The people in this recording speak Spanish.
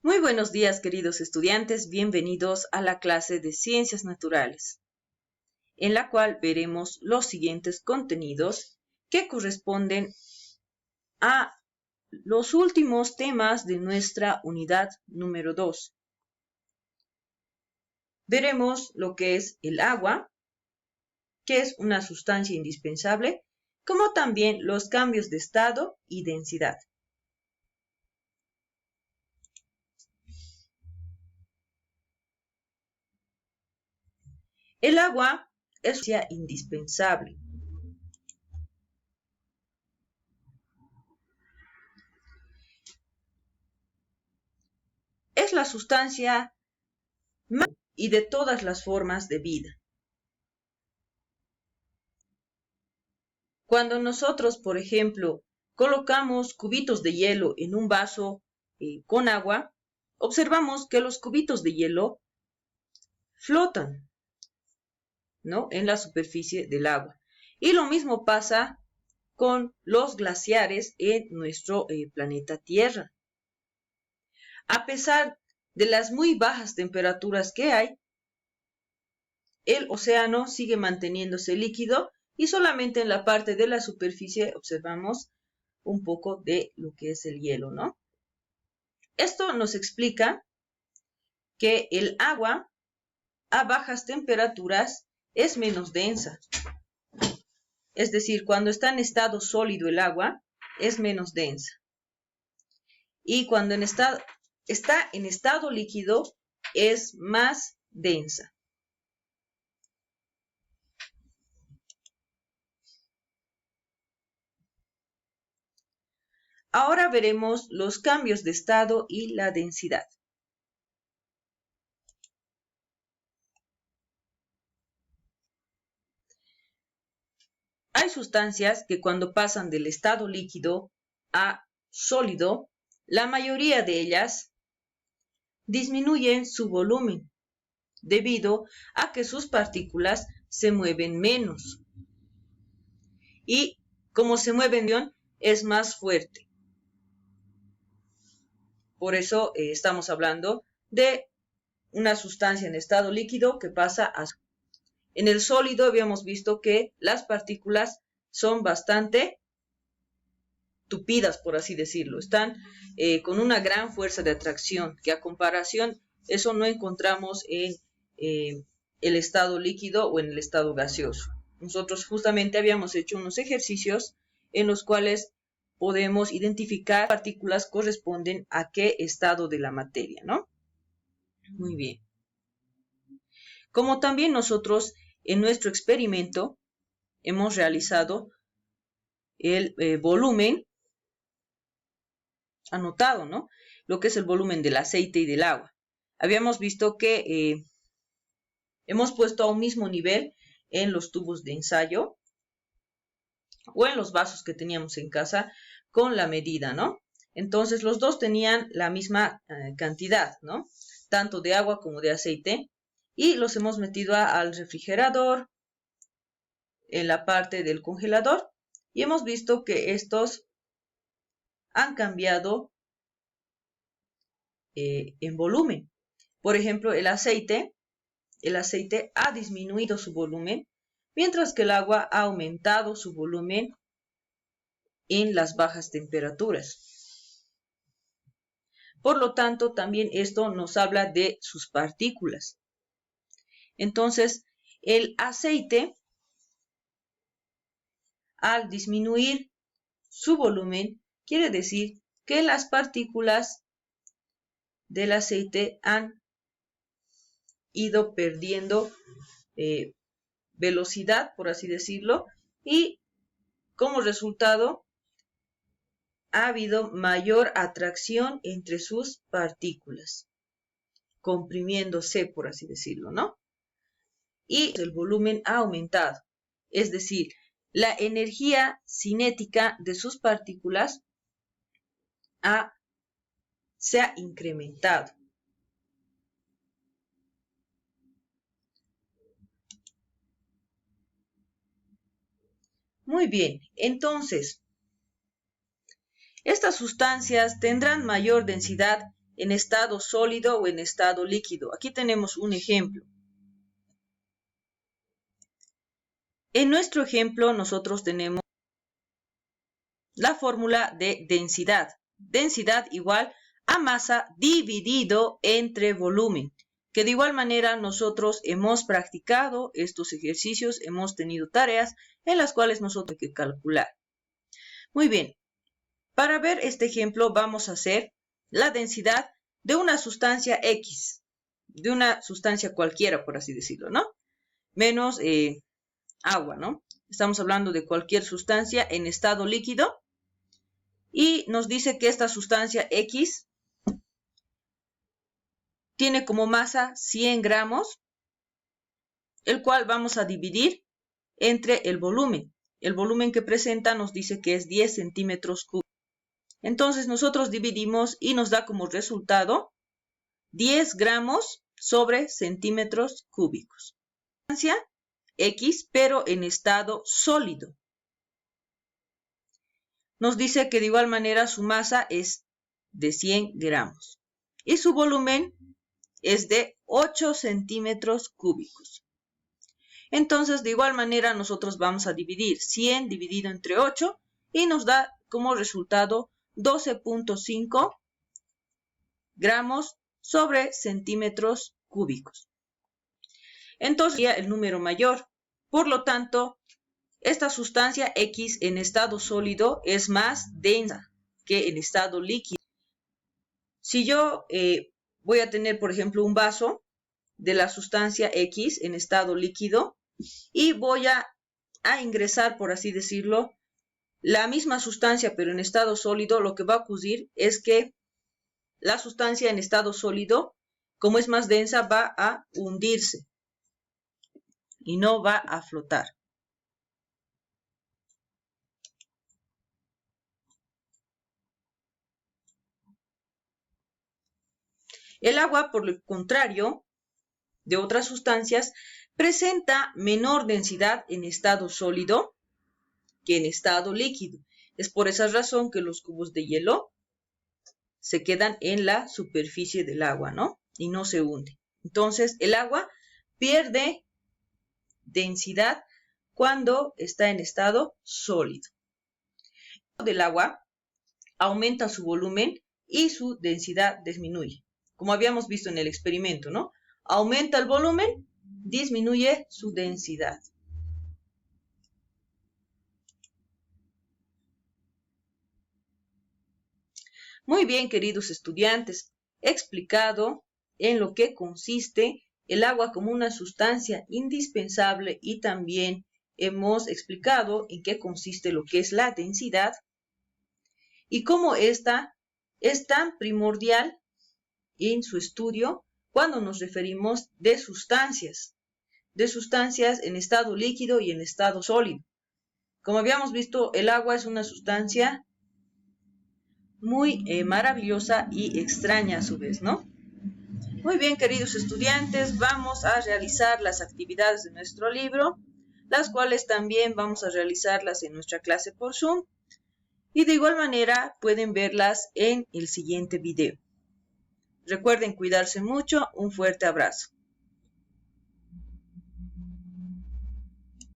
Muy buenos días, queridos estudiantes, bienvenidos a la clase de Ciencias Naturales, en la cual veremos los siguientes contenidos que corresponden a los últimos temas de nuestra unidad número 2. Veremos lo que es el agua, que es una sustancia indispensable, como también los cambios de estado y densidad. El agua es una sustancia indispensable. Es la sustancia más y de todas las formas de vida. Cuando nosotros, por ejemplo, colocamos cubitos de hielo en un vaso con agua, observamos que los cubitos de hielo flotan, ¿no?, en la superficie del agua. Y lo mismo pasa con los glaciares en nuestro planeta Tierra. A pesar de las muy bajas temperaturas que hay, el océano sigue manteniéndose líquido y solamente en la parte de la superficie observamos un poco de lo que es el hielo, ¿no? Esto nos explica que el agua a bajas temperaturas es menos densa. Es decir, cuando está en estado sólido el agua es menos densa. Y cuando está en estado líquido es más densa. Ahora veremos los cambios de estado y la densidad. Hay sustancias que cuando pasan del estado líquido a sólido, la mayoría de ellas disminuyen su volumen debido a que sus partículas se mueven menos. Y como se mueven, es más fuerte. Por eso estamos hablando de una sustancia en estado líquido que pasa a sólido. En el sólido habíamos visto que las partículas son bastante tupidas, por así decirlo. Están con una gran fuerza de atracción, que a comparación eso no encontramos en el estado líquido o en el estado gaseoso. Nosotros justamente habíamos hecho unos ejercicios en los cuales podemos identificar qué partículas corresponden a qué estado de la materia, ¿no? Muy bien. Como también nosotros en nuestro experimento hemos realizado el volumen anotado, ¿no?, lo que es el volumen del aceite y del agua. Habíamos visto que hemos puesto a un mismo nivel en los tubos de ensayo o en los vasos que teníamos en casa con la medida, ¿no? Entonces los dos tenían la misma cantidad, ¿no?, tanto de agua como de aceite, y los hemos metido al refrigerador, en la parte del congelador, y hemos visto que estos han cambiado en volumen. Por ejemplo, el aceite ha disminuido su volumen, mientras que el agua ha aumentado su volumen en las bajas temperaturas. Por lo tanto, también esto nos habla de sus partículas. Entonces, el aceite, al disminuir su volumen, quiere decir que las partículas del aceite han ido perdiendo velocidad, por así decirlo, y como resultado ha habido mayor atracción entre sus partículas, comprimiéndose, por así decirlo, ¿no? Y el volumen ha aumentado, es decir, la energía cinética de sus partículas ha se ha incrementado. Muy bien, entonces, estas sustancias tendrán mayor densidad en estado sólido o en estado líquido. Aquí tenemos un ejemplo. En nuestro ejemplo, nosotros tenemos la fórmula de densidad. Densidad igual a masa dividido entre volumen. Que de igual manera nosotros hemos practicado estos ejercicios, hemos tenido tareas en las cuales nosotros hay que calcular. Muy bien, para ver este ejemplo vamos a hacer la densidad de una sustancia X, de una sustancia cualquiera, por así decirlo, ¿no? Menos agua, ¿no? Estamos hablando de cualquier sustancia en estado líquido y nos dice que esta sustancia X tiene como masa 100 gramos, el cual vamos a dividir entre el volumen. El volumen que presenta nos dice que es 10 centímetros cúbicos. Entonces nosotros dividimos y nos da como resultado 10 gramos sobre centímetros cúbicos. Sustancia X, pero en estado sólido. Nos dice que de igual manera su masa es de 100 gramos y su volumen es de 8 centímetros cúbicos. Entonces, de igual manera, nosotros vamos a dividir 100 dividido entre 8 y nos da como resultado 12.5 gramos sobre centímetros cúbicos. Entonces, sería el número mayor. Por lo tanto, esta sustancia X en estado sólido es más densa que en estado líquido. Si yo voy a tener, por ejemplo, un vaso de la sustancia X en estado líquido y voy a ingresar, por así decirlo, la misma sustancia pero en estado sólido, lo que va a ocurrir es que la sustancia en estado sólido, como es más densa, va a hundirse y no va a flotar. El agua, por el contrario, de otras sustancias, presenta menor densidad en estado sólido que en estado líquido. Es por esa razón que los cubos de hielo se quedan en la superficie del agua, ¿no? Y no se hunde. Entonces, el agua pierde densidad cuando está en estado sólido. El agua aumenta su volumen y su densidad disminuye. Como habíamos visto en el experimento, ¿no? Aumenta el volumen, disminuye su densidad. Muy bien, queridos estudiantes, he explicado en lo que consiste el agua como una sustancia indispensable y también hemos explicado en qué consiste lo que es la densidad y cómo esta es tan primordial en su estudio cuando nos referimos de sustancias en estado líquido y en estado sólido. Como habíamos visto, el agua es una sustancia muy maravillosa y extraña a su vez, ¿no? Muy bien, queridos estudiantes, vamos a realizar las actividades de nuestro libro, las cuales también vamos a realizarlas en nuestra clase por Zoom y de igual manera pueden verlas en el siguiente video. Recuerden cuidarse mucho, un fuerte abrazo.